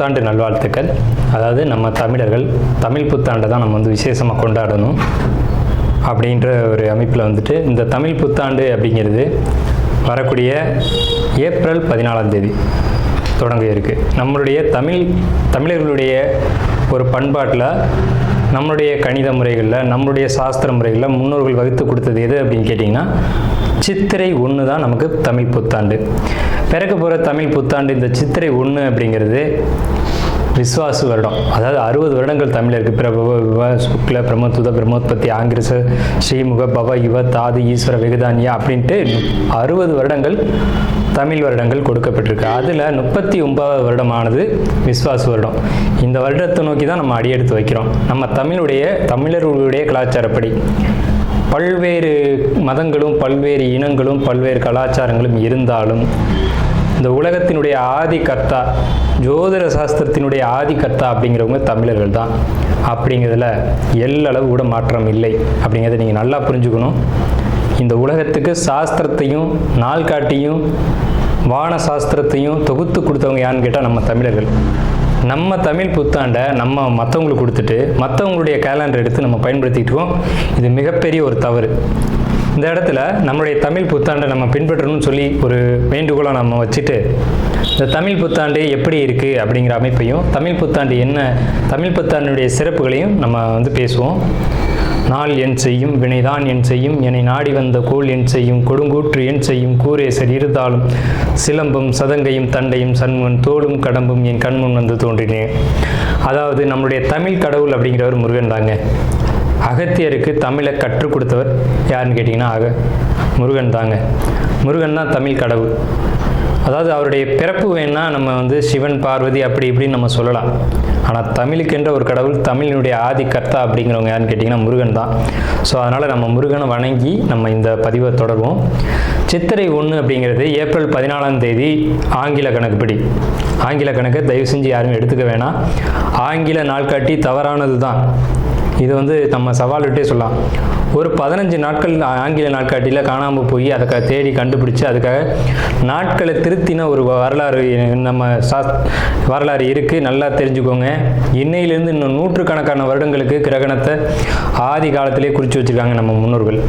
புத்தாண்டு நல்வாழ்த்துக்கள். அதாவது நம்ம தமிழர்கள் தமிழ் புத்தாண்டை தான் நம்ம விசேஷமாக கொண்டாடணும் அப்படின்ற ஒரு அமைப்பில் இந்த தமிழ் புத்தாண்டு அப்படிங்கிறது வரக்கூடிய ஏப்ரல் 14ஆம் தேதி தொடங்க இருக்குது. நம்மளுடைய தமிழர்களுடைய ஒரு பண்பாட்டில், நம்மளுடைய கணித முறைகளில், நம்மளுடைய சாஸ்திர முறைகளில் முன்னோர்கள் வகுத்து கொடுத்தது எது அப்படின்னு கேட்டிங்கன்னா சித்திரை 1 தான் நமக்கு தமிழ் புத்தாண்டு. பிறக்க போகிற தமிழ் புத்தாண்டு இந்த சித்திரை 1 அப்படிங்கிறது விஸ்வாசு வருடம். அதாவது 60 வருடங்கள் தமிழருக்கு பிரபவ விவ சுக்ல பிரமோத்துத பிரமோத்பத்தி ஆங்கிரச ஸ்ரீமுக பவ யுவ தாது ஈஸ்வர வெகுதானியா அப்படின்ட்டு 60 வருடங்கள் தமிழ் வருடங்கள் கொடுக்கப்பட்டிருக்கு. அதில் 39வது வருடமானது விஸ்வாசு வருடம். இந்த வருடத்தை நோக்கி தான் நம்ம அடியெடுத்து வைக்கிறோம். நம்ம தமிழர்களுடைய கலாச்சாரப்படி பல்வேறு மதங்களும் பல்வேறு இனங்களும் பல்வேறு கலாச்சாரங்களும் இருந்தாலும் இந்த உலகத்தினுடைய ஆதி கர்த்தா, ஜோதிட சாஸ்திரத்தினுடைய ஆதி கர்த்தா அப்படிங்கிறவங்க தமிழர்கள் தான். அப்படிங்கிறதுல எல்லளவு கூட மாற்றம் இல்லை. அப்படிங்கிறத நீங்கள் நல்லா புரிஞ்சுக்கணும். இந்த உலகத்துக்கு சாஸ்திரத்தையும் நாள்காட்டியும் வான சாஸ்திரத்தையும் தொகுத்து கொடுத்தவங்க யாருன்னு கேட்டால் நம்ம தமிழர்கள். நம்ம தமிழ் புத்தாண்டை நம்ம மற்றவங்களுக்கு கொடுத்துட்டு மற்றவங்களுடைய கேலண்டர் எடுத்து நம்ம பயன்படுத்திட்டு இருக்கோம். இது மிகப்பெரிய ஒரு தவறு. இந்த இடத்துல நம்மளுடைய தமிழ் புத்தாண்டை நம்ம பின்பற்றணும்னு சொல்லி ஒரு வேண்டுகோளை நம்ம வச்சுட்டு இந்த தமிழ் புத்தாண்டு எப்படி இருக்குது அப்படிங்கிற அமைப்பையும், தமிழ் புத்தாண்டு என்ன, தமிழ் புத்தாண்டுடைய சிறப்புகளையும் நம்ம பேசுவோம். நாள் என் செய்யும் வினைதான் என் செய்யும் என்னை நாடி வந்த கோள் என் செய்யும் கொடுங்கூற்று என் செய்யும் கூரேசர் இருந்தாலும் சிலம்பும் சதங்கையும் தண்டையும் சண்முன் தோளும் கடம்பும் என் கண்முன் வந்து தோன்றினேன். அதாவது நம்மளுடைய தமிழ் கடவுள் அப்படிங்கிறவர் முருகன் தாங்க. அகத்தியருக்கு தமிழை கற்றுக் கொடுத்தவர் யாருன்னு கேட்டிங்கன்னா முருகன் தாங்க. முருகன் தான் தமிழ் கடவுள். அதாவது அவருடைய பிறப்பு வேணா நம்ம சிவன் பார்வதி அப்படி இப்படின்னு நம்ம சொல்லலாம். ஆனால் தமிழுக்கென்ற ஒரு கடவுள், தமிழினுடைய ஆதி கர்த்தா அப்படிங்கிறவங்க யாருன்னு கேட்டிங்கன்னா முருகன் தான். ஸோ அதனால் நம்ம முருகனை வணங்கி நம்ம இந்த பதிவை தொடர்வோம். சித்திரை 1 அப்படிங்கிறது ஏப்ரல் 14ஆம் தேதி ஆங்கில கணக்குப்படி. ஆங்கில கணக்கை தயவு செஞ்சு யாரும் எடுத்துக்க வேணாம். ஆங்கில நாள்காட்டி தவறானது தான். இது நம்ம சவால் விட்டே சொல்லலாம். ஒரு 15 நாட்கள் ஆங்கில நாட்காட்டியில் காணாமல் போய் அதை தேடி கண்டுபிடிச்சி அதுக்காக நாட்களை திருத்தின ஒரு வரலாறு நம்ம வரலாறு இருக்குது. நல்லா தெரிஞ்சுக்கோங்க. இன்னையிலேருந்து இன்னும் நூற்றுக்கணக்கான வருடங்களுக்கு கிரகணத்தை ஆதி காலத்திலே குறித்து வச்சுருக்காங்க நம்ம முன்னோர்கள்.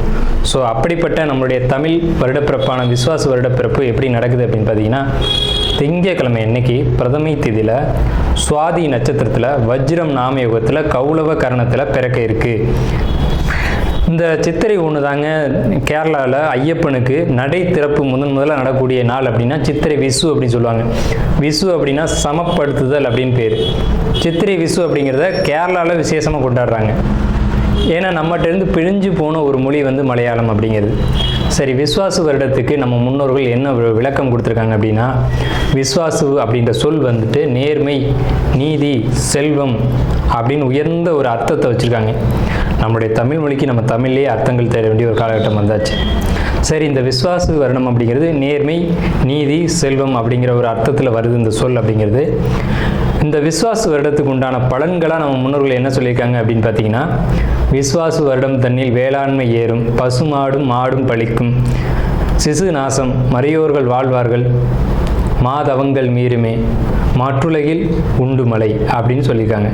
ஸோ அப்படிப்பட்ட நம்மளுடைய தமிழ் வருடப்பிறப்பான விஸ்வாச வருடப்பிறப்பு எப்படி நடக்குது அப்படின்னு பார்த்தீங்கன்னா, திங்கட்கிழமை அன்னைக்கு பிரதமை திதியில் சுவாதி நட்சத்திரத்தில் வஜ்ரம் நாமயோகத்தில் கௌளவ கரணத்தில் பிறக்க இருக்குது. இந்த சித்திரை 1 தாங்க கேரளாவில் ஐயப்பனுக்கு நடை திறப்பு முதல்ல நடக்கக்கூடிய நாள். அப்படின்னா சித்திரை விசு அப்படின்னு சொல்லுவாங்க. விசு அப்படின்னா சமப்படுத்துதல் அப்படின்னு பேர். சித்திரை விசு அப்படிங்கிறத கேரளாவில் விசேஷமாக கொண்டாடுறாங்க. ஏன்னா நம்மகிட்டேருந்து பிழிஞ்சு போன ஒரு மொழி மலையாளம் அப்படிங்கிறது. சரி, விஸ்வாசு வருடத்துக்கு நம்ம முன்னோர்கள் என்ன விளக்கம் கொடுத்துருக்காங்க அப்படின்னா, விஸ்வாசு அப்படின்ற சொல் நேர்மை, நீதி, செல்வம் அப்படின்னு உயர்ந்த ஒரு அர்த்தத்தை வச்சுருக்காங்க. நம்முடைய தமிழ் மொழிக்கு நம்ம தமிழ்லேயே அர்த்தங்கள் தேட வேண்டிய ஒரு காலகட்டம் வந்தாச்சு. சரி, இந்த விஸ்வாசு வருடம் அப்படிங்கிறது நேர்மை, நீதி, செல்வம் அப்படிங்கிற ஒரு அர்த்தத்தில் வருது இந்த சொல் அப்படிங்கிறது. இந்த விஸ்வாசு வருடத்துக்கு உண்டான பலன்களாக நம்ம முன்னோர்கள் என்ன சொல்லியிருக்காங்க அப்படின்னு பார்த்தீங்கன்னா, விஸ்வாசு வருடம் தன்னில் வேளாண்மை ஏறும், பசுமாடும் மாடும் பழிக்கும், சிசு நாசம், மறையோர்கள் வாழ்வார்கள், மாதவங்கள் மீறுமே, மற்றுலகில் உண்டு மலை அப்படின்னு சொல்லியிருக்காங்க.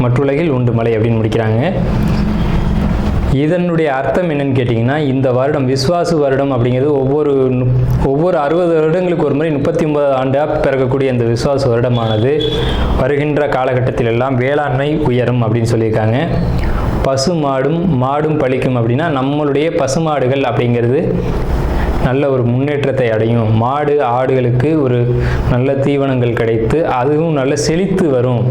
மற்றுலகில் உண்டு மலை அப்படின்னு முடிக்கிறாங்க. இதனுடைய அர்த்தம் என்னன்னு கேட்டிங்கன்னா, இந்த வருடம் விஸ்வாசு வருடம் அப்படிங்கிறது ஒவ்வொரு 60 வருடங்களுக்கு ஒரு முறை 39 ஆண்டாக பிறக்கக்கூடிய இந்த விஸ்வாசு வருடமானது வருகின்ற காலகட்டத்தில் எல்லாம் வேளாண்மை உயரும் அப்படின்னு சொல்லியிருக்காங்க. பசு மாடும் பழிக்கும் அப்படின்னா நம்மளுடைய பசுமாடுகள் அப்படிங்கிறது நல்ல ஒரு முன்னேற்றத்தை அடையும். மாடு ஆடுகளுக்கு ஒரு நல்ல தீவனங்கள் கிடைத்து அதுவும் நல்ல செழித்து வரும்.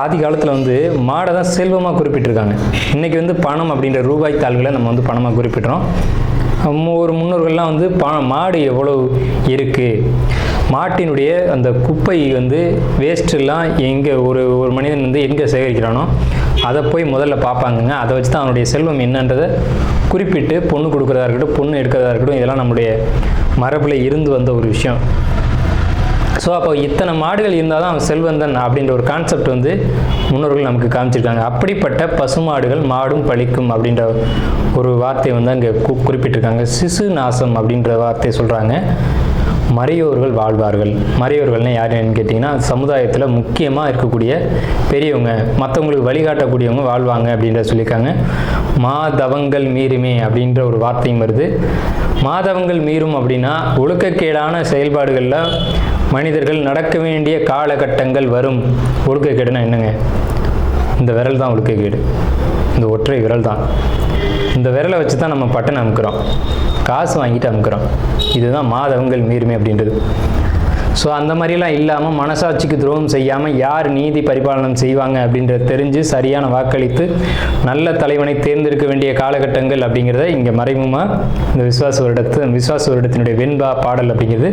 ஆதி காலத்தில் மாடை தான் செல்வமாக குறிப்பிட்டிருக்காங்க. இன்றைக்கி பணம் அப்படின்ற ரூபாய் தாள்களை நம்ம பணமாக குறிப்பிட்றோம். ஒரு முன்னோர்கள்லாம் மாடு எவ்வளோ இருக்குது, மாட்டினுடைய அந்த குப்பை வேஸ்ட்டெல்லாம் எங்கே ஒரு மனிதன் எங்கே சேகரிக்கிறானோ அதை போய் முதல்ல பார்ப்பாங்கங்க. அதை வச்சு தான் அவனுடைய செல்வம் என்னன்றதை குறிப்பிட்டு பொண்ணு கொடுக்குறதா இருக்கட்டும், பொண்ணு எடுக்கிறதா இருக்கட்டும், இதெல்லாம் நம்முடைய மரபில் இருந்து வந்த ஒரு விஷயம். ஸோ அப்போ இத்தனை மாடுகள் இருந்தால் தான் அவன் செல்வந்தன் அப்படின்ற ஒரு கான்செப்ட் முன்னோர்கள் நமக்கு காமிச்சிருக்காங்க. அப்படிப்பட்ட பசுமாடுகள் மாடும் பழிக்கும் அப்படின்ற ஒரு வார்த்தையை அங்கே குறிப்பிட்டிருக்காங்க. சிசு நாசம் அப்படின்ற வார்த்தையை சொல்கிறாங்க. மறையோர்கள் வாழ்வார்கள். மறையோர்கள்னால் யாருன்னு கேட்டிங்கன்னா சமுதாயத்தில் முக்கியமாக இருக்கக்கூடிய பெரியவங்க, மற்றவங்களுக்கு வழிகாட்டக்கூடியவங்க வாழ்வாங்க அப்படின்ற சொல்லியிருக்காங்க. மாதவங்கள் மீறுமே அப்படின்ற ஒரு வார்த்தையும் வருது. மாதவங்கள் மீறும் அப்படின்னா ஒழுக்கக்கேடான செயல்பாடுகளில் மனிதர்கள் நடக்க வேண்டிய காலகட்டங்கள் வரும். ஒழுக்கக்கேடுனா என்னங்க? இந்த விரல் தான் ஒழுக்கக்கேடு, இந்த ஒற்றை விரல் தான். இந்த விரலை வச்சு தான் நம்ம பட்டன் அமுக்கிறோம், காசு வாங்கிட்டு அமுக்கிறோம். இதுதான் மாதவங்கள் மீறுமே அப்படின்றது. ஸோ அந்த மாதிரிலாம் இல்லாமல் மனசாட்சிக்கு துரோகம் செய்யாமல் யார் நீதி பரிபாலனம் செய்வாங்க அப்படின்றத தெரிஞ்சு சரியான வாக்களித்து நல்ல தலைவனை தேர்ந்தெடுக்க வேண்டிய காலகட்டங்கள் அப்படிங்கிறத இங்கே மறைமுகமாக இந்த விசுவாச வருடத்தினுடைய வெண்பா பாடல் அப்படிங்கிறது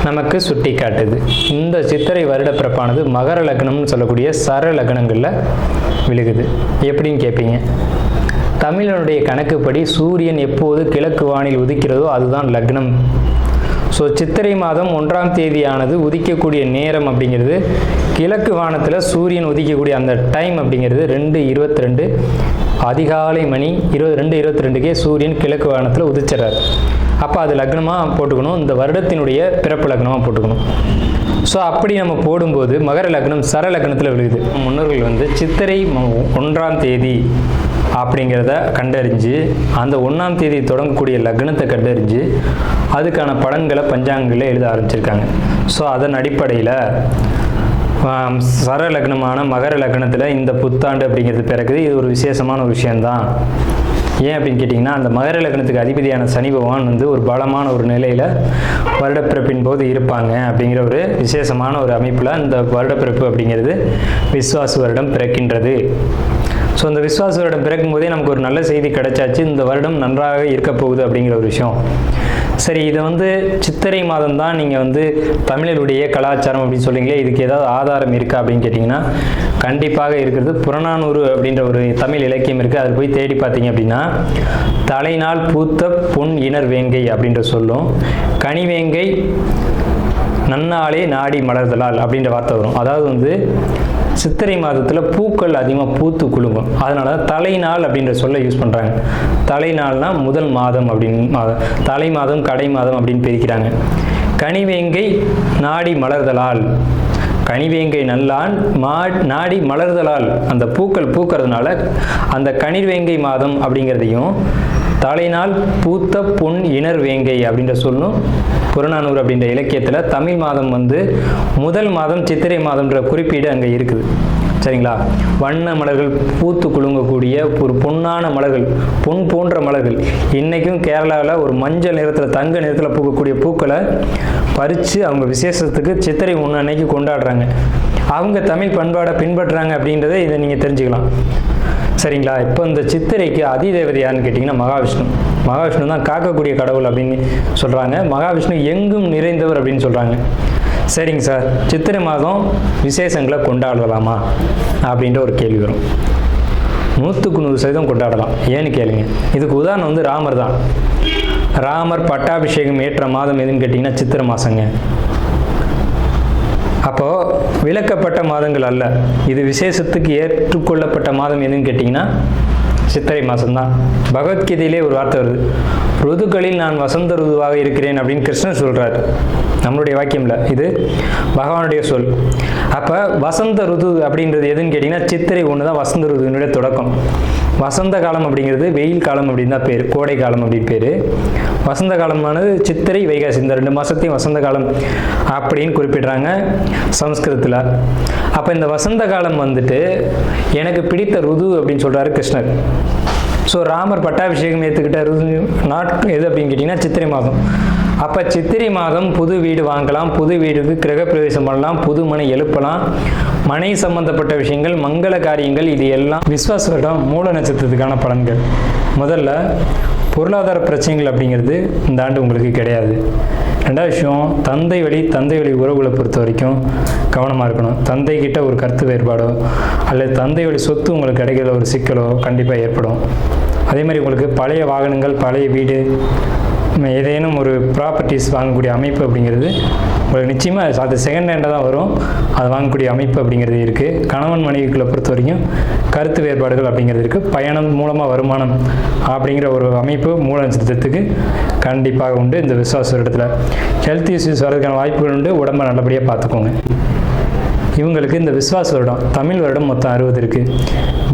நமக்கு சுட்டி காட்டுது. இந்த சித்திரை வருட பிறப்பானது மகர லக்னம்னு சொல்லக்கூடிய சர லக்னங்களில் விழுகுது. எப்படின்னு கேட்பீங்க? தமிழனுடைய கணக்குப்படி சூரியன் எப்போது கிழக்கு வானில் உதிக்கிறதோ அதுதான் லக்னம். ஸோ சித்திரை மாதம் 1ஆம் தேதியானது உதிக்கக்கூடிய நேரம் அப்படிங்கிறது கிழக்கு வானத்தில் சூரியன் உதிக்கக்கூடிய அந்த டைம் அப்படிங்கிறது 2:22 அதிகாலை மணி 2:22க்கே சூரியன் கிழக்கு வானத்தில் உதிச்சிடறார். அப்போ அது லக்னமாக போட்டுக்கணும், இந்த வருடத்தினுடைய பிறப்பு லக்னமாக போட்டுக்கணும். ஸோ அப்படி நம்ம போடும்போது மகர லக்னம் சர லக்னத்தில் விழுகுது. முன்னோர்கள் சித்திரை 1ஆம் தேதி அப்படிங்கிறத கண்டறிஞ்சு அந்த 1ஆம் தேதி தொடங்கக்கூடிய லக்னத்தை கண்டறிஞ்சு அதுக்கான பலன்களை பஞ்சாங்கங்களில் எழுத ஆரம்பிச்சிருக்காங்க. ஸோ அதன் அடிப்படையில் சர லக்னமான மகர லக்னத்தில் இந்த புத்தாண்டு அப்படிங்கிறது பிறகுது. இது ஒரு விசேஷமான ஒரு விஷயந்தான். ஏன் அப்படின்னு கேட்டிங்கன்னா, அந்த மகர லக்னத்துக்கு அதிபதியான சனி பகவான் ஒரு பலமான ஒரு நிலையில் வருடப்பிறப்பின் போது இருப்பாங்க அப்படிங்கிற ஒரு விசேஷமான ஒரு அமைப்பில் இந்த வருடப்பிறப்பு அப்படிங்கிறது விஸ்வாச வருடம் பிறக்கின்றது. ஸோ இந்த விஸ்வாச வருடம் பிறக்கும் போதே நமக்கு ஒரு நல்ல செய்தி கிடைச்சாச்சு, இந்த வருடம் நன்றாக இருக்க போகுது அப்படிங்கிற ஒரு விஷயம். சரி, இதை சித்திரை மாதம் தான் நீங்கள் தமிழருடைய கலாச்சாரம் அப்படின்னு சொல்லிங்களே, இதுக்கு ஏதாவது ஆதாரம் இருக்கா அப்படின்னு கேட்டிங்கன்னா கண்டிப்பாக இருக்கிறது. புறநானூறு அப்படின்ற ஒரு தமிழ் இலக்கியம் இருக்குது. அதில் போய் தேடி பார்த்தீங்க அப்படின்னா தலைநாள் பூத்த பொன் இணர் வேங்கை அப்படின்ற சொல்லும், கனிவேங்கை நன்னாளே நாடி மலர்தலால் அப்படின்ற வார்த்தை வரும். அதாவது சித்திரை மாதத்தில் பூக்கள் அதிகமாக பூத்து குலுங்கும். அதனால தலைநாள் அப்படின்ற சொல்ல யூஸ் பண்ணுறாங்க. தலைநாள்னா முதல் மாதம் அப்படின்னு, தலை மாதம் கடை மாதம் அப்படின்னு பிரிக்கிறாங்க. கனிவேங்கை நாடி மலர்தலால், கனிவேங்கை நல்லான் நாடி மலர்தலால், அந்த பூக்கள் பூக்கிறதுனால அந்த கனிவேங்கை மாதம் அப்படிங்கிறதையும் தலைநாள் பூத்த பொன் இணர் வேங்கை அப்படின்ற சொல்லும் புறநானூறு அப்படின்ற இலக்கியத்தில் தமிழ் மாதம் முதல் மாதம் சித்திரை மாதம்ன்ற குறிப்பீடு அங்கே இருக்குது. சரிங்களா? வண்ண மலர்கள் பூத்து குலுங்கக்கூடிய ஒரு பொன்னான மலர்கள், பொன் போன்ற மலர்கள். இன்றைக்கும் கேரளாவில் ஒரு மஞ்சள் நிறத்தில் தங்க நிறத்தில் பூக்கக்கூடிய பூக்களை பறித்து அவங்க விசேஷத்துக்கு சித்திரை 1 அன்னைக்கு கொண்டாடுறாங்க. அவங்க தமிழ் பண்பாடை பின்பற்றுறாங்க அப்படின்றத இதை நீங்கள் தெரிஞ்சுக்கலாம். சரிங்களா? இப்போ இந்த சித்திரைக்கு அதிதேவதை யாருன்னு கேட்டிங்கன்னா மகாவிஷ்ணு. மகாவிஷ்ணு தான் காக்கக்கூடிய கடவுள் அப்படின்னு சொல்கிறாங்க. மகாவிஷ்ணு எங்கும் நிறைந்தவர் அப்படின்னு சொல்கிறாங்க. சரிங்க சார், சித்திரை மாதம் விசேஷங்களை கொண்டாடலாமா அப்படின்ற ஒரு கேள்வி வரும். 100க்கு 100% கொண்டாடலாம். ஏன்னு கேளுங்க. இதுக்கு உதாரணம் ராமர் தான். ராமர் பட்டாபிஷேகம் ஏற்ற மாதம் எதுன்னு கேட்டிங்கன்னா சித்திரை மாதங்க. அப்போது விலக்கப்பட்ட மாதங்கள் அல்ல, இது விசேஷத்துக்கு ஏற்றுக்கொள்ளப்பட்ட மாதம் எதுன்னு கேட்டிங்கன்னா சித்திரை மாதம்தான். பகவத்கீதையிலே ஒரு வார்த்தை வருது, ருதுக்களில் நான் வசந்த ருதுவாக இருக்கிறேன் அப்படின்னு கிருஷ்ணன் சொல்கிறார். நம்மளுடைய வாக்கியம்ல, இது பகவானுடைய சொல். அப்போ வசந்த ருது அப்படின்றது எதுன்னு கேட்டிங்கன்னா சித்திரை 1 தான் வசந்த ருதுனுடைய தொடக்கம். வசந்த காலம் அப்படிங்கிறது வெயில் காலம் அப்படின்னு தான் பேர், கோடை காலம் அப்படின்னு பேர். வசந்த காலமானது சித்திரை வைகாசி, இந்த 2 மாதத்தையும் வசந்த காலம் அப்படின்னு குறிப்பிடுறாங்க சமஸ்கிருதத்தில். அப்போ இந்த வசந்த காலம் எனக்கு பிடித்த ருது அப்படின்னு சொல்கிறாரு கிருஷ்ணர். ஸோ ராமர் பட்டாபிஷேகம் ஏற்றுக்கிட்ட நாட்கள் எது அப்படின்னு கேட்டிங்கன்னா சித்திரை மாதம். அப்போ சித்திரை மாதம் புது வீடு வாங்கலாம், புது வீடுக்கு கிரகப்பிரவேசம் பண்ணலாம், புது மனை எழுப்பலாம், மனை சம்பந்தப்பட்ட விஷயங்கள், மங்கள காரியங்கள், இது எல்லாம் விஸ்வாச வருடம் மூல நட்சத்திரத்துக்கான பலன்கள். முதல்ல பொருளாதார பிரச்சனைகள் அப்படிங்கிறது இந்த ஆண்டு உங்களுக்கு கிடையாது. ரெண்டாவது விஷயம், தந்தை வழி உறவுகளை பொறுத்த வரைக்கும் கவனமாக இருக்கணும். தந்தை கிட்ட ஒரு கருத்து வேறுபாடோ அல்லது தந்தை வழி சொத்து உங்களுக்கு கிடைக்கிற ஒரு சிக்கலோ கண்டிப்பாக ஏற்படும். அதே மாதிரி உங்களுக்கு பழைய வாகனங்கள், பழைய வீடு ஏதேனும் ஒரு ப்ராப்பர்ட்டிஸ் வாங்கக்கூடிய அமைப்பு அப்படிங்கிறது உங்களுக்கு நிச்சயமாக அது செகண்ட் ஹேண்டாக தான் வரும். அது வாங்கக்கூடிய அமைப்பு அப்படிங்கிறது இருக்குது. கணவன் மனைவிக்குள்ளே பொறுத்த வரைக்கும் கருத்து வேறுபாடுகள் அப்படிங்கிறது இருக்குது. பயணம் மூலமாக வருமானம் அப்படிங்கிற ஒரு அமைப்பு மூல நட்சத்திரத்துக்கு கண்டிப்பாக உண்டு. இந்த விசுவாச வருடத்தில் ஹெல்த் இஷ்யூஸ் வரதுக்கான வாய்ப்புகள் உண்டு. உடம்பை நல்லபடியாக பார்த்துக்கோங்க. இவங்களுக்கு இந்த விஸ்வாச வருடம் தமிழ் வருடம் மொத்தம் 60 இருக்குது.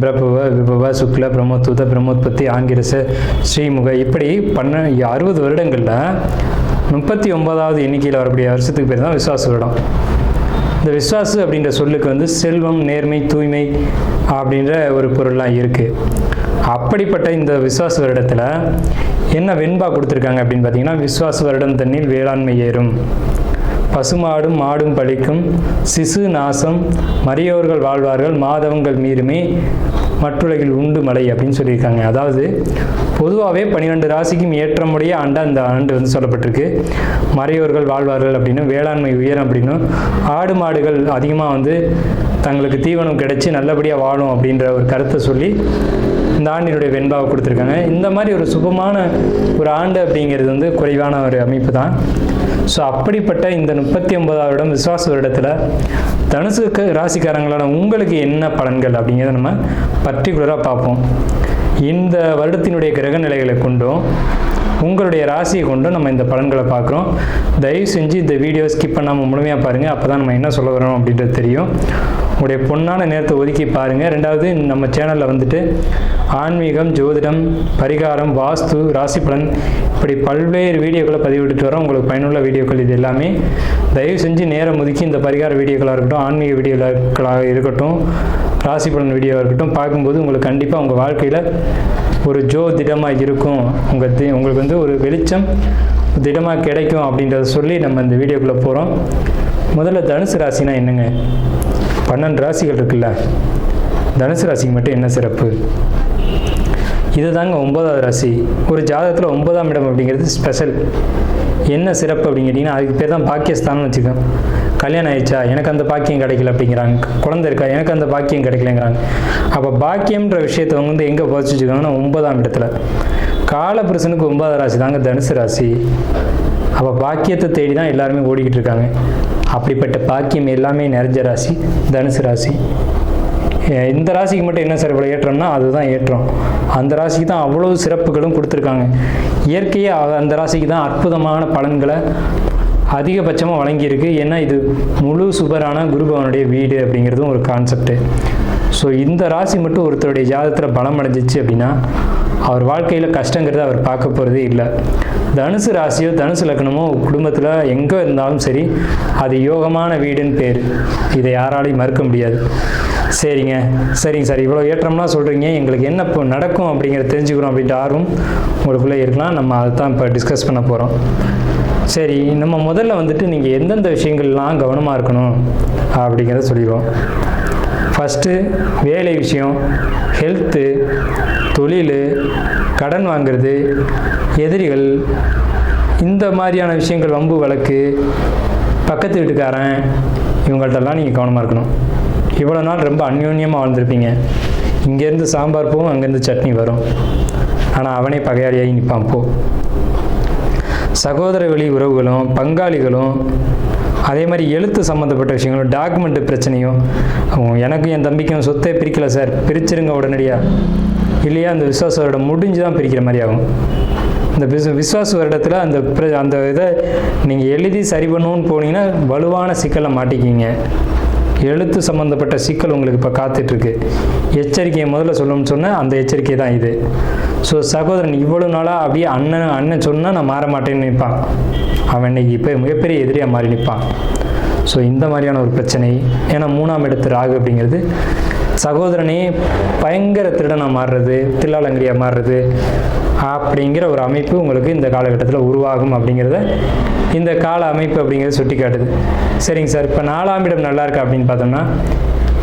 பிரபுவ, விபவ, சுக்ல, பிரம்மோத்வத, பிரம்மோத்பத்தி, ஆங்கிரச, ஸ்ரீமுக, இப்படி 60 வருடங்களில் 39வது எண்ணிக்கையில் வரக்கூடிய வருஷத்துக்கு பேர் தான் விஸ்வாச வருடம். இந்த விஸ்வாசு அப்படின்ற சொல்லுக்கு வந்து செல்வம், நேர்மை, தூய்மை அப்படின்ற ஒரு பொருள்லாம் இருக்குது. அப்படிப்பட்ட இந்த விஸ்வாச வருடத்தில் என்ன வெண்பா கொடுத்துருக்காங்க அப்படின்னு பார்த்தீங்கன்னா, விஸ்வாச வருடம் தண்ணில் வேளாண்மை ஏறும், பசுமாடும் மாடும் பழிக்கும், சிசு நாசம், மரியோர்கள் வாழ்வார்கள், மாதவங்கள் மீறுமே, மற்றுலகில் உண்டு மழை அப்படின்னு சொல்லியிருக்காங்க. அதாவது பொதுவாகவே 12 ராசிக்கும் ஏற்றமுடைய ஆண்டு அந்த ஆண்டு வந்து சொல்லப்பட்டிருக்கு. மறையோர்கள் வாழ்வார்கள் அப்படின்னு, வேளாண்மை உயரம் அப்படின்னு, ஆடு மாடுகள் அதிகமாக வந்து தங்களுக்கு தீவனம் கிடைச்சி நல்லபடியாக வாழும் அப்படின்ற ஒரு கருத்தை சொல்லி இந்த ஆண்டினுடைய வெண்பாவை கொடுத்துருக்காங்க. இந்த மாதிரி ஒரு சுபமான ஒரு ஆண்டு அப்படிங்கிறது வந்து குறைவான ஒரு அமைப்பு தான். ஸோ அப்படிப்பட்ட இந்த 39வது வருடம் விஸ்வாச வருடத்தில் தனுசுக்கு ராசிக்காரங்களான உங்களுக்கு என்ன பலன்கள் அப்படிங்கிறத நம்ம பர்டிகுலராக பார்ப்போம். இந்த வருடத்தினுடைய கிரக நிலைகளை கொண்டும் உங்களுடைய ராசியை கொண்டும் நம்ம இந்த பலன்களை பார்க்குறோம். தயவு செஞ்சு இந்த வீடியோ ஸ்கிப் பண்ணாமல் முழுமையாக பாருங்கள். அப்போ தான் நம்ம என்ன சொல்ல வரோம் அப்படின்றது தெரியும். உங்களுடைய பொன்னான நேரத்தை ஒதுக்கி பாருங்கள். ரெண்டாவது, நம்ம சேனலில் வந்துட்டு ஆன்மீகம், ஜோதிடம், பரிகாரம், வாஸ்து, ராசி பலன், இப்படி பல்வேறு வீடியோக்களை பதிவிட்டு வரோம். உங்களுக்கு பயனுள்ள வீடியோக்கள் இது எல்லாமே. தயவு செஞ்சு நேரம் ஒதுக்கி இந்த பரிகார வீடியோக்களாக இருக்கட்டும், ஆன்மீக வீடியோக்களாக இருக்கட்டும், ராசி பலன் வீடியோவாக இருக்கட்டும், பார்க்கும்போது உங்களுக்கு கண்டிப்பாக உங்கள் வாழ்க்கையில் ஒரு திடமாக இருக்கும். உங்களுக்கு வந்து ஒரு வெளிச்சம் திடமாக கிடைக்கும் அப்படின்றத சொல்லி நம்ம இந்த வீடியோக்குள்ளே போகிறோம். முதல்ல தனுசு ராசினா என்னங்க? 12 ராசிகள் இருக்குல்ல, தனுசு ராசிக்கு மட்டும் என்ன சிறப்பு? இது தாங்க 9வது ராசி. ஒரு ஜாதகத்தில் 9ஆம் இடம் அப்படிங்கிறது ஸ்பெஷல். என்ன சிறப்பு அப்படின்னு கேட்டிங்கன்னா, அதுக்கு பேர் தான் பாக்கியஸ்தானம்னு வச்சுக்கோங்க. கல்யாணம் ஆயிடுச்சா, எனக்கு அந்த பாக்கியம் கிடைக்கல அப்படிங்கிறாங்க. குழந்தை இருக்கா, எனக்கு அந்த பாக்கியம் கிடைக்கலங்கிறாங்க. அப்போ பாக்கியம்ன்ற விஷயத்தை வந்து எங்கே பதிச்சு வச்சுக்கோங்கன்னா 9ஆம் இடத்துல. காலபுருஷனுக்கு 9வது ராசி தாங்க தனுசு ராசி. அப்போ பாக்கியத்தை தேடி தான் எல்லாருமே ஓடிக்கிட்டு இருக்காங்க. அப்படிப்பட்ட பாக்கியம் எல்லாமே நிறைஞ்ச ராசி தனுசு ராசி. இந்த ராசிக்கு மட்டும் என்ன சிறப்பு ஏற்றம்னா அதுதான் ஏற்றம். அந்த ராசிக்கு தான் அவ்வளவு சிறப்புகளும் கொடுத்துருக்காங்க. இயற்கையாக அந்த ராசிக்கு தான் அற்புதமான பலன்களை அதிகபட்சமாக வழங்கியிருக்கு. ஏன்னா இது முழு சுபரான குருபவனுடைய வீடு அப்படிங்கிறதும் ஒரு கான்செப்டு. ஸோ இந்த ராசி மட்டும் ஒருத்தருடைய ஜாதகத்தில் பலம் அடைஞ்சிச்சு அப்படின்னா அவர் வாழ்க்கையில் கஷ்டங்கிறத அவர் பார்க்க போகிறதே இல்லை. தனுசு ராசியோ தனுசு லக்னமோ குடும்பத்தில் எங்கே இருந்தாலும் சரி, அது யோகமான வீடுன்னு பேர். இதை யாராலையும் மறுக்க முடியாது. சரிங்க சார், இவ்வளோ ஏற்றம்லாம் சொல்கிறீங்க, எங்களுக்கு என்ன இப்போ நடக்கும் அப்படிங்கிறத தெரிஞ்சுக்கிறோம் அப்படின்ட்டு ஆர்வம் உங்களுக்குள்ளே இருக்கலாம். நம்ம அதை தான் இப்போ டிஸ்கஸ் பண்ண போகிறோம். சரி, நம்ம முதல்ல வந்துட்டு நீங்கள் எந்தெந்த விஷயங்கள்லாம் கவனமாக இருக்கணும் அப்படிங்கிறத சொல்லிடுவோம். ஃபஸ்ட்டு வேலை விஷயம், ஹெல்த்து, தொழில், கடன் வாங்கிறது, எதிரிகள், இந்த மாதிரியான விஷயங்கள், வம்பு வழக்கு, பக்கத்து வீட்டுக்காரன், இவங்கள்ட்டெல்லாம் நீங்கள் கவனமாக இருக்கணும். இவ்வளோ நாள் ரொம்ப அந்யோன்யமாக வாழ்ந்துருப்பீங்க. இங்கேருந்து சாம்பார் போகும், அங்கேருந்து சட்னி வரும். ஆனால் அவனே பகையாளியாகி நிற்பான். சகோதர வழி உறவுகளும் பங்காளிகளும், அதே மாதிரி எழுத்து சம்மந்தப்பட்ட விஷயங்களும், டாக்குமெண்ட் பிரச்சனையும், எனக்கும் என் தம்பிக்கும் சொத்தை பிரிக்கலை சார், பிரிச்சிருங்க உடனடியாக, இல்லையா அந்த விஸ்வாச வருடம் முடிஞ்சு தான் பிரிக்கிற மாதிரி ஆகும். இந்த விஸ்வாச வருடத்தில் அந்த இதை நீங்கள் எழுதி சரி பண்ணணும்னு போனீங்கன்னா வலுவான சிக்கலை மாட்டிக்கிங்க. எழுத்து சம்மந்தப்பட்ட சிக்கல் உங்களுக்கு இப்போ காத்துட்ருக்கு. எச்சரிக்கையை முதல்ல சொல்லணும்னு சொன்னால் அந்த எச்சரிக்கை தான் இது. ஸோ சகோதரன் இவ்வளோ நாளாக அப்படியே அண்ணன் சொன்னால் நான் மாற மாட்டேன்னு நிற்பான். அவன் இன்னைக்கு இப்போ மிகப்பெரிய எதிரியாக மாறி நிற்பான். ஸோ இந்த மாதிரியான ஒரு பிரச்சனை. ஏன்னா 3ஆம் இடத்து ராகு அப்படிங்கிறது சகோதரனே பயங்கர திருடனாக மாறுறது, தில்லாலங்கரியாக மாறுறது அப்படிங்கிற ஒரு அமைப்பு உங்களுக்கு இந்த காலகட்டத்தில் உருவாகும் அப்படிங்கிறத இந்த கால அமைப்பு அப்படிங்கிறது சுட்டி காட்டுது. சரிங்க சார், இப்போ 4ஆம் இடம் நல்லா இருக்கா அப்படின்னு பார்த்தோம்னா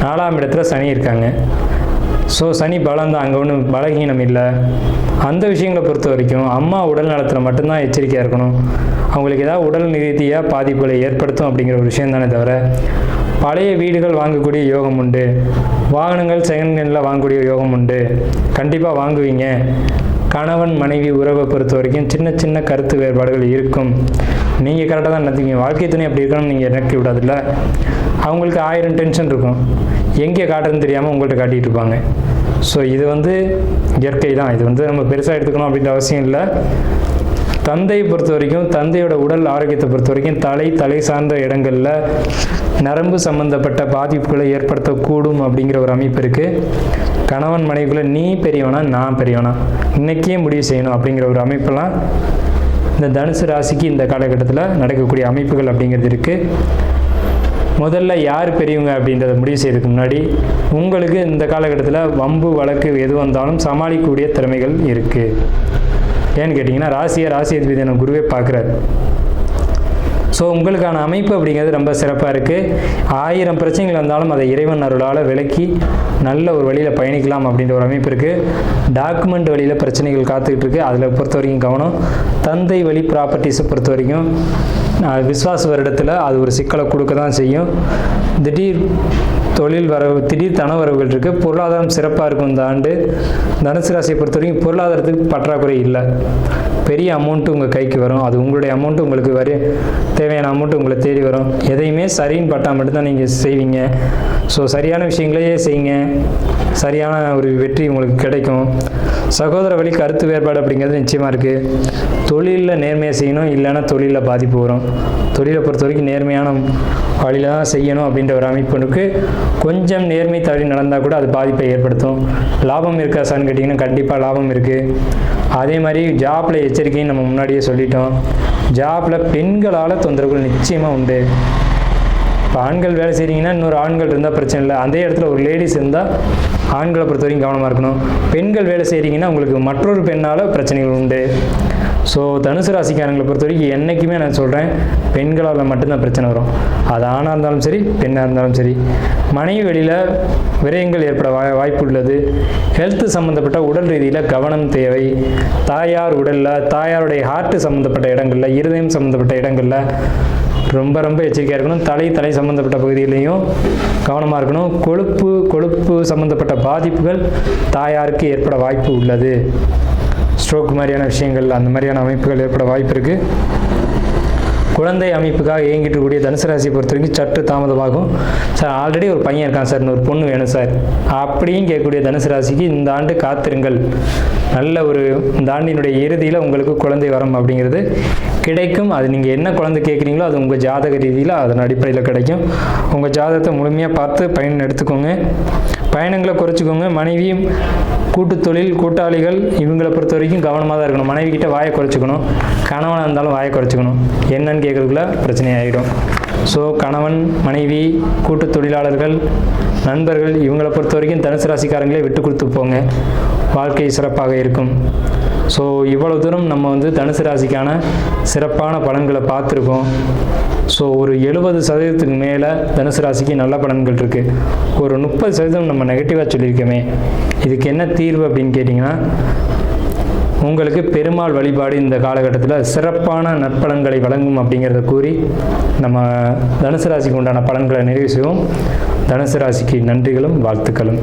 4ஆம் இடத்துல சனி இருக்காங்க. ஸோ சனி பலம் தான், அங்கே ஒன்றும் பலகீனம் இல்லை. அந்த விஷயங்களை பொறுத்த வரைக்கும் அம்மா உடல் நலத்தில் மட்டும்தான் எச்சரிக்கையாக இருக்கணும். அவங்களுக்கு ஏதாவது உடல் ரீதியாக பாதிப்புகளை ஏற்படுத்தும் அப்படிங்கிற ஒரு விஷயம் தானே தவிர, பழைய வீடுகள் வாங்கக்கூடிய யோகம் உண்டு, வாகனங்கள் செகண்ட் ஹேண்டில் வாங்கக்கூடிய யோகம் உண்டு, கண்டிப்பாக வாங்குவீங்க. கணவன் மனைவி உறவை பொறுத்த வரைக்கும் சின்ன சின்ன கருத்து வேறுபாடுகள் இருக்கும். நீங்கள் கரெக்டாக தான் நினைப்பீங்க, வாழ்க்கை துணை அப்படி இருக்கணும்னு நீங்கள் நினைக்க விடாதுல்ல. அவங்களுக்கு 1000 டென்ஷன் இருக்கும், எங்கே காட்டுறதுன்னு தெரியாமல் உங்கள்கிட்ட காட்டிகிட்டு இருப்பாங்க. ஸோ இது இயற்கை தான். இது நம்ம பெருசாக எடுத்துக்கணும் அப்படின்ற அவசியம் இல்லை. தந்தையை பொறுத்த வரைக்கும், தந்தையோட உடல் ஆரோக்கியத்தை பொறுத்த வரைக்கும் தலை சார்ந்த இடங்களில் நரம்பு சம்பந்தப்பட்ட பாதிப்புகளை ஏற்படுத்தக்கூடும் அப்படிங்கிற ஒரு அமைப்பு இருக்குது. கணவன் மனைவிக்குள்ளே நீ பெரியவனா நான் பெரியவனா இன்றைக்கே முடிவு செய்யணும் அப்படிங்கிற ஒரு அமைப்பெல்லாம் இந்த தனுசு ராசிக்கு இந்த காலகட்டத்தில் நடக்கக்கூடிய அமைப்புகள் அப்படிங்கிறது இருக்குது. முதல்ல யார் பெரியவங்க அப்படின்றத முடிவு செய்யறதுக்கு முன்னாடி உங்களுக்கு இந்த காலகட்டத்தில் வம்பு வழக்கு எது வந்தாலும் சமாளிக்கக்கூடிய திறமைகள் இருக்குது. ஏன்னு கேட்டிங்கன்னா ராசி அதிபதி குருவே பார்க்குறாரு. ஸோ உங்களுக்கான அமைப்பு அப்படிங்கிறது ரொம்ப சிறப்பாக இருக்குது. 1000 பிரச்சனைகள் வந்தாலும் அதை இறைவன் அருளால் விலக்கி நல்ல ஒரு வழியில் பயணிக்கலாம் அப்படின்ற ஒரு அமைப்பு இருக்குது. டாக்குமெண்ட் வழியில் பிரச்சனைகள் காத்துக்கிட்டு இருக்குது, அதில் பொறுத்த வரைக்கும் கவனம். தந்தை வழி ப்ராப்பர்ட்டிஸை பொறுத்த வரைக்கும் விஸ்வாச வருடத்தில் அது ஒரு சிக்கலை கொடுக்க தான் செய்யும். திடீர் தொழில் வரவு, திடீர் தன வரவுகள் இருக்குது. பொருளாதாரம் சிறப்பாக இருக்கும். இந்த ஆண்டு தனுசு ராசியை பொறுத்த வரைக்கும் பொருளாதாரத்துக்கு பற்றாக்குறை இல்லை. பெரிய அமௌண்ட்டு உங்கள் கைக்கு வரும். அது உங்களுடைய அமௌண்ட்டு உங்களுக்கு தேவையான அமௌண்ட்டு உங்களை தேடி வரும். எதையுமே சரின்னு பட்டால் மட்டும்தான் நீங்கள் செய்வீங்க. ஸோ சரியான விஷயங்களையே செய்யுங்க, சரியான ஒரு வெற்றி உங்களுக்கு கிடைக்கும். சகோதர வழி கருத்து வேறுபாடு அப்படிங்கிறது நிச்சயமாக இருக்குது. தொழிலில் நேர்மையாக செய்யணும், இல்லைன்னா தொழிலில் பாதிப்பு வரும். தொழிலை பொறுத்த வரைக்கும் நேர்மையான வழியில் தான் செய்யணும் அப்படின்ற ஒரு அமைப்புக்கு கொஞ்சம் நேர்மை தவறி நடந்தால் கூட அது பாதிப்பை ஏற்படுத்தும். லாபம் இருக்கா சார்னு கேட்டிங்கன்னா கண்டிப்பாக லாபம் இருக்குது. அதே மாதிரி ஜாப்பில் எச்சரிக்கைன்னு நம்ம முன்னாடியே சொல்லிட்டோம். ஜாப்பில் பெண்களால் தொந்தரவுகள் நிச்சயமாக உண்டு. இப்போ ஆண்கள் வேலை செய்கிறீங்கன்னா இன்னொரு ஆண்கள் இருந்தால் பிரச்சனை இல்லை. அதே இடத்துல ஒரு லேடிஸ் இருந்தால் ஆண்களை பொறுத்த வரைக்கும் கவனமாக இருக்கணும். பெண்கள் வேலை செய்கிறீங்கன்னா உங்களுக்கு மற்றொரு பெண்ணால் பிரச்சனைகள் உண்டு. ஸோ தனுசு ராசிக்காரங்களை பொறுத்த வரைக்கும் என்றைக்குமே நான் சொல்கிறேன், பெண்களால் மட்டும்தான் பிரச்சனை வரும். அது ஆணாக இருந்தாலும் சரி, பெண்ணாக இருந்தாலும் சரி. மனைவி வெளியில் விரயங்கள் ஏற்பட வாய்ப்பு உள்ளது. ஹெல்த்து சம்மந்தப்பட்ட உடல் ரீதியில் கவனம் தேவை. தாயார் உடலில், தாயாருடைய ஹார்ட்டு சம்மந்தப்பட்ட இடங்களில், இருதயம் சம்மந்தப்பட்ட இடங்களில் ரொம்ப எச்சரிக்கையாக இருக்கணும். தலை சம்மந்தப்பட்ட பகுதியிலையும் கவனமாக இருக்கணும். கொழுப்பு சம்மந்தப்பட்ட பாதிப்புகள் தாயாருக்கு ஏற்பட வாய்ப்பு உள்ளது. ஸ்ட்ரோக் மாதிரியான விஷயங்கள், அந்த மாதிரியான அமைப்புகள் ஏற்பட வாய்ப்பு இருக்குது. குழந்தை அமைப்புக்காக இயங்கிட்டு கூடிய தனுசு ராசியை பொறுத்த வரைக்கும் சற்று தாமதமாகும். சார் ஆல்ரெடி ஒரு பையன் இருக்கான் சார், ஒரு பொண்ணு வேணும் சார் அப்படின்னு கேட்கக்கூடிய தனுசு ராசிக்கு இந்த ஆண்டு காத்திருங்கள். நல்ல ஒரு இந்த ஆண்டினுடைய இறுதியில் உங்களுக்கு குழந்தை வரம் அப்படிங்கிறது கிடைக்கும். அது நீங்கள் என்ன குழந்தை கேட்குறீங்களோ அது உங்கள் ஜாதக ரீதியில் அதன் அடிப்படையில் கிடைக்கும். உங்கள் ஜாதகத்தை முழுமையாக பார்த்து பயன் எடுத்துக்கோங்க, பயணங்களை குறைச்சிக்கோங்க. மனைவியும் கூட்டு தொழில் கூட்டாளிகள் இவங்களை பொறுத்த வரைக்கும் கவனமாக தான் இருக்கணும். மனைவி கிட்ட வாயை குறைச்சிக்கணும், கணவனாக இருந்தாலும் வாயை குறைச்சிக்கணும். என்னன்னு கேட்குறதுக்குள்ள பிரச்சனை ஆகிடும். ஸோ கணவன் மனைவி கூட்டு தொழிலாளர்கள் நண்பர்கள் இவங்களை பொறுத்த வரைக்கும் தனுசு ராசிக்காரங்களே விட்டு கொடுத்து போங்க, வாழ்க்கை சிறப்பாக இருக்கும். ஸோ இவ்வளவு தூரம் நம்ம தனுசு ராசிக்கான சிறப்பான பலன்களை பார்த்துருக்கோம். ஸோ ஒரு 70% மேலே தனுசு ராசிக்கு நல்ல பலன்கள் இருக்குது. ஒரு 30% நம்ம நெகட்டிவாக சொல்லியிருக்கோமே, இதுக்கு என்ன தீர்வு அப்படின்னு கேட்டிங்கன்னா, உங்களுக்கு பெருமாள் வழிபாடு இந்த காலகட்டத்தில் சிறப்பான நற்பலன்களை வழங்கும் அப்படிங்கிறத கூறி நம்ம தனுசு ராசிக்கு உண்டான பலன்களை நிறைவு செய்வோம். தனுசு ராசிக்கு நன்றிகளும் வாழ்த்துக்களும்.